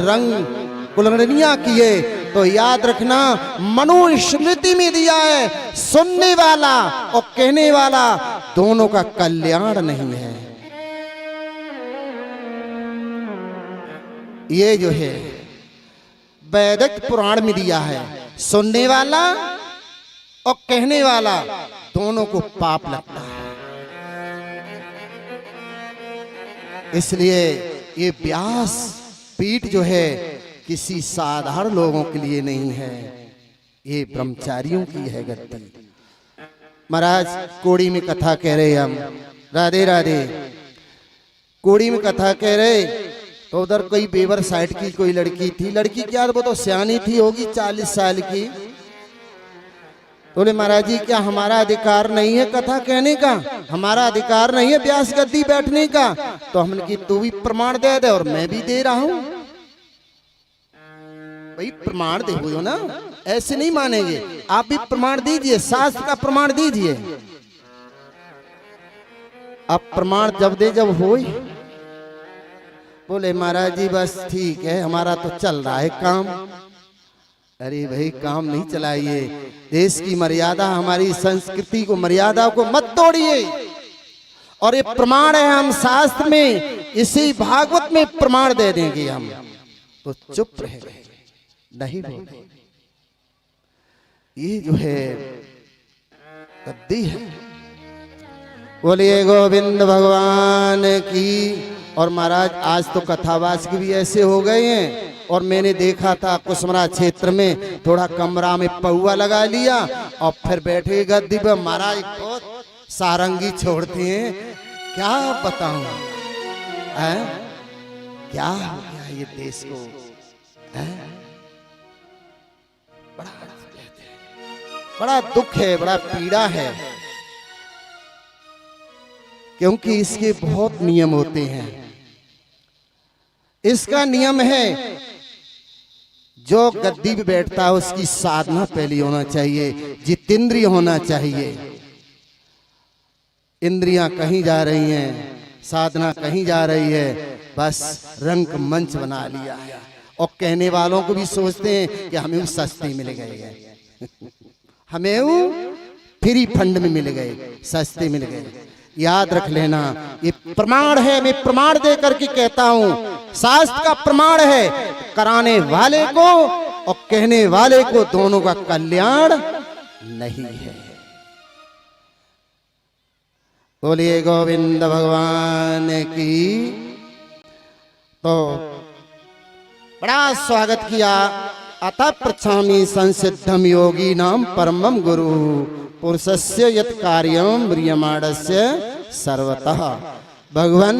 रंग कुलंगड़ियां किए तो याद रखना मनुस्मृति में दिया है, सुनने वाला और कहने वाला दोनों का कल्याण नहीं है। ये जो है वैदिक पुराण में दिया है, सुनने वाला और कहने वाला दोनों को पाप लगता है। इसलिए ये व्यास पीठ जो है किसी साधारण लोगों के लिए नहीं है, ये ब्रह्मचारियों की है गद्दी। महाराज कोड़ी में कथा कह रहे हम, राधे राधे, कोड़ी में कथा कह रहे तो उधर कोई बेवर साइड की कोई लड़की थी, लड़की क्या वो तो सियानी थी, होगी 40 साल की। बोले महाराज जी क्या हमारा अधिकार नहीं है कथा कहने का, हमारा अधिकार नहीं है व्यास गद्दी बैठने का? तो हमने की तू भी प्रमाण दे दे और मैं भी दे रहा हूं। भाई प्रमाण दे हो ना, ऐसे नहीं मानेंगे, आप भी प्रमाण दीजिए, शास्त्र का प्रमाण दीजिए। अब प्रमाण जब दे जब हो। बोले महाराज जी बस ठीक है, हमारा तो चल रहा है काम। अरे भाई काम नहीं चलाइए, देश की मर्यादा, हमारी संस्कृति को, मर्यादा को मत तोड़िए। और ये प्रमाण है, हम शास्त्र में इसी भागवत में प्रमाण दे देंगे हम, तो चुप रह गए, नहीं बोले। ये जो है गद्दी है। बोलिए गोविंद भगवान की। और महाराज आज तो कथावाचक भी ऐसे हो गए हैं, और मैंने देखा था कुसमरा क्षेत्र में थोड़ा कमरा में पौआ लगा लिया और फिर बैठे गद्दी पर। महाराज बहुत सारंगी छोड़ते हैं, क्या बताऊं क्या हो गया ये देश को। बड़ा दुख है, बड़ा पीड़ा है, क्योंकि इसके बहुत नियम होते हैं। इसका नियम है जो गद्दी पे बैठता है उसकी साधना पहले होना चाहिए, जितेंद्रिय होना चाहिए। इंद्रियां कहीं जा रही हैं, साधना कहीं जा रही है, बस रंग मंच बना लिया है। और कहने वालों को भी सोचते हैं कि हमें सस्ते मिल गए, हमें फ्री फंड में मिल गए, सस्ते मिल गए। याद रख लेना, ये प्रमाण है, मैं प्रमाण दे करके कहता हूं, शास्त्र का प्रमाण है, कराने वाले को और कहने वाले को दोनों का कल्याण नहीं है। बोलिए गोविंद भगवान की। तो बड़ा स्वागत किया। अतः पृच्छामि संसिद्धम योगी नाम परमम गुरु पुरुषस्य यत् कार्यम म्रियमाणस्य सर्वतः। भगवान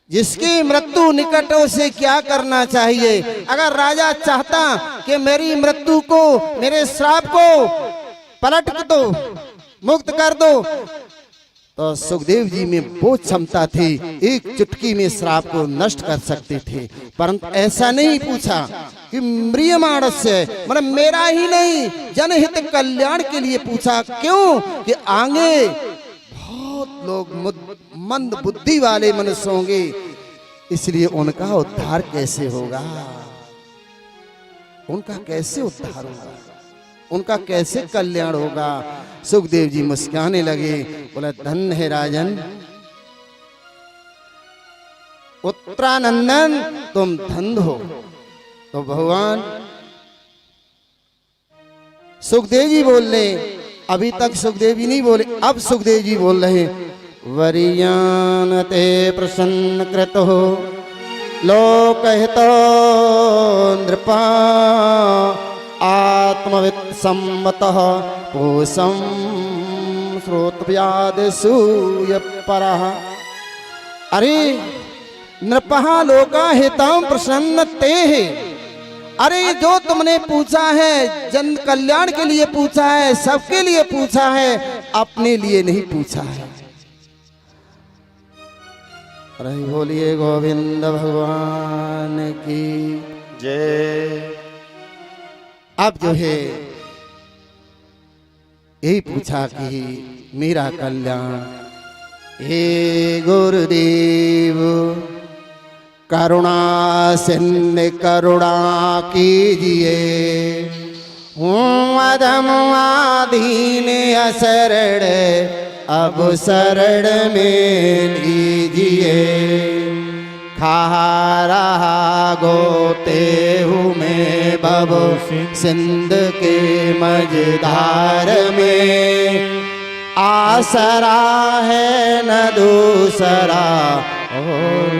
जिसकी मृत्यु निकट उसे क्या करना चाहिए? अगर राजा चाहता कि मेरी मृत्यु को, मेरे श्राप को पलट दो, मुक्त कर दो, तो सुखदेव जी में वो क्षमता थी, एक चुटकी में श्राप को नष्ट कर सकते थे। परंतु ऐसा नहीं पूछा कि म्रियमाणस्य, मतलब मेरा ही नहीं, जनहित कल्याण के लिए पूछा। क्यों? कि आगे बहुत लोग मंद बुद्धि वाले मनुष्य होंगे, इसलिए उनका उद्धार कैसे होगा, उनका कैसे उद्धार होगा, उनका कैसे कल्याण होगा। सुखदेव जी मुस्कुराने लगे, बोला धन्य है राजन, उत्तरानंदन तुम धन्य हो। तो भगवान सुखदेव जी बोल रहे, अभी तक सुखदेव जी नहीं बोले, अब सुखदेव जी बोल रहे, वरियान ते प्रसन्न कृतो लोकहितो नृपा आत्मवित् सम्मतः पोषं श्रोतव्यादिसूय परः। अरे नृपः लोका हितं प्रसन्न ते है। अरे जो तुमने पूछा है जन कल्याण के लिए पूछा है, सबके लिए पूछा है, अपने लिए नहीं पूछा है। अरे बोलिए गोविंद भगवान की जय। अब जो है यही पूछा कि मेरा कल्याण हे गुरुदेव करुणा सिंधु करुणा कीजिए, हूँ अधम आधीन असरण अब शरण में लीजिए। खा रहा गोते हूँ मैं बब सिंध के मझधार में, आसरा है न दूसरा और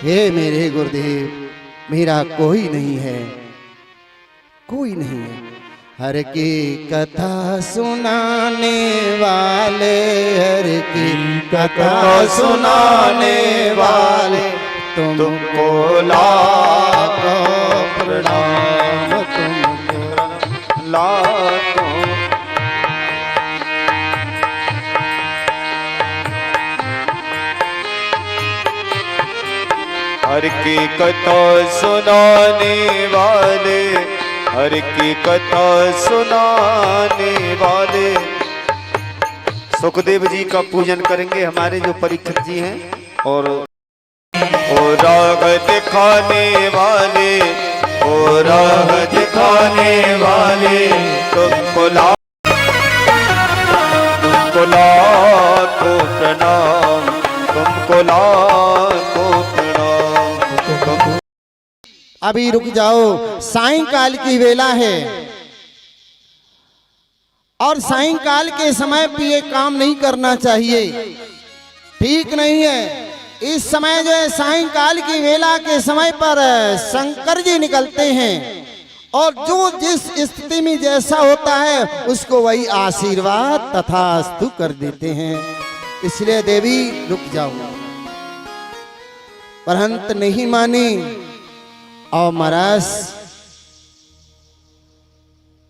हे मेरे गुरुदेव, मेरा कोई नहीं है, कोई नहीं है। हर की कथा सुनाने वाले, हर की कथा सुनाने वाले, तुमको लाखों प्रणाम, तुमको लाखों। हर की कथा सुनाने वाले, हर की कथा सुनाने वाले। सुखदेव जी का पूजन करेंगे हमारे जो परीक्षित जी हैं। और राग दिखाने वाले, ओ राग दिखाने वाले, तुमको लाखों प्रणाम, तुमको लाखों प्रणाम। अभी रुक जाओ, सायंकाल की वेला है और सायंकाल के समय भी ये काम नहीं करना चाहिए, ठीक नहीं है। इस समय जो है सायंकाल की वेला के समय पर शंकर जी निकलते हैं और जो जिस स्थिति में जैसा होता है उसको वही आशीर्वाद तथास्तु कर देते हैं। इसलिए देवी रुक जाओ, परंत नहीं मानी और महाराज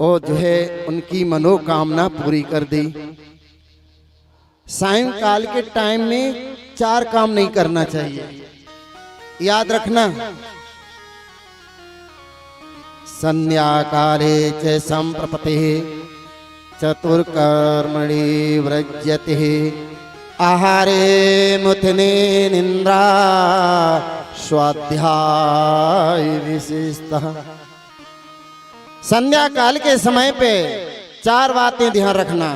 वो जो है उनकी मनोकामना पूरी कर दी। सायंकाल के टाइम में 4 काम नहीं करना चाहिए, याद रखना। संध्याकाले च संप्रपते चतुर्कर्मणि व्रज्यते, आहारे मुथने निंद्रा स्वाध्याय विशेषतः। संध्या काल के समय पे 4 बातें ध्यान रखना।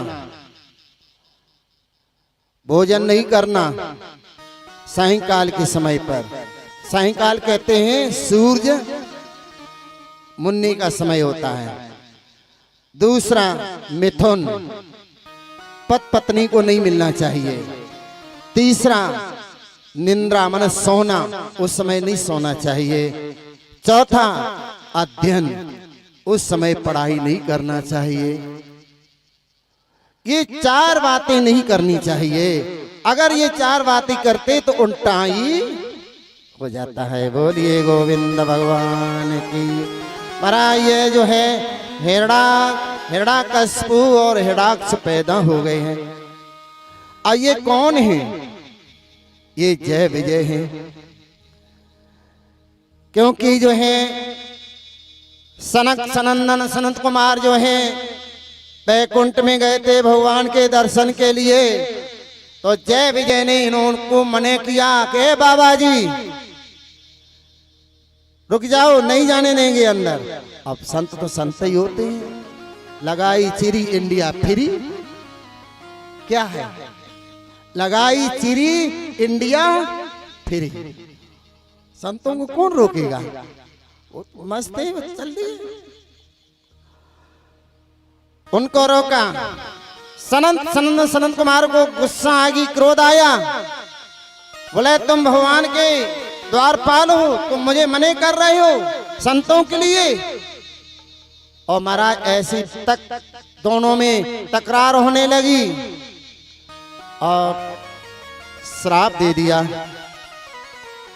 भोजन नहीं करना सायंकाल के समय पर। सायंकाल कहते हैं सूर्य मुन्नी का समय होता है। दूसरा मिथुन, पति पत्नी को नहीं मिलना चाहिए। तीसरा निंद्रा मन सोना, उस समय नहीं सोना चाहिए। चौथा अध्ययन, उस समय पढ़ाई नहीं करना चाहिए। ये 4 बातें नहीं करनी चाहिए। अगर ये 4 बातें करते तो उल्टा ही हो जाता है। बोलिए गोविंद भगवान की। महाराज ये जो है हिरण्यकश्यप और हिरण्याक्ष पैदा हो गए हैं। और ये कौन है? ये जय विजय हैं। क्योंकि जो है सनक सनंदन सनत कुमार जो है बैकुंठ में गए थे भगवान के दर्शन के लिए, तो जय विजय ने इनको मने किया कि बाबा जी रुक जाओ, नहीं जाने देंगे अंदर। अब संत तो संत ही होते हैं। लगाई चिरी इंडिया फ्री, क्या है? लगाई चिरी इंडिया फ्री। संतों को कौन रोकेगा? वो मस्त है, चल दिए। उनको रोका। सनंद कुमार को गुस्सा आ गई, क्रोध आया। बोले तुम भगवान के द्वारपाल हो, तुम मुझे मने कर रहे हो संतों के लिए। और महाराज ऐसी तक दोनों में तकरार होने लगी और श्राप दे दिया।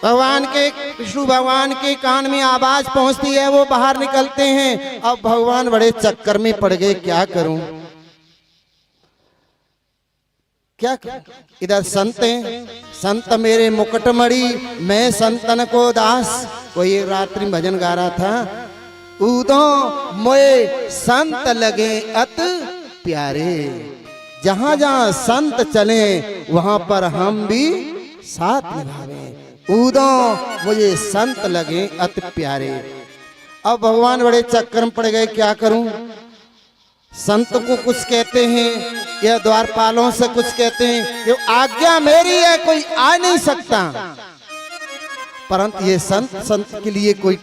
भगवान के विष्णु भगवान के कान में आवाज पहुंचती है, वो बाहर निकलते हैं। अब भगवान बड़े चक्कर में पड़ गए, क्या करूं क्या करूं? इधर संत हैं, संत मेरे मुकुटमणि, मैं संतन को दास। कोई रात्रि भजन गा रहा था, उदो मोए संत लगे अत प्यारे। जहां जहां संत चले वहां पर हम भी साथ निभावें। उदो मुझे संत लगे अति प्यारे। अब भगवान बड़े चक्कर में पड़ गए, क्या करूं? संत को कुछ कहते हैं या द्वारपालों से कुछ कहते हैं कि आज्ञा मेरी है, कोई आ नहीं सकता। परंतु ये संत के लिए कोई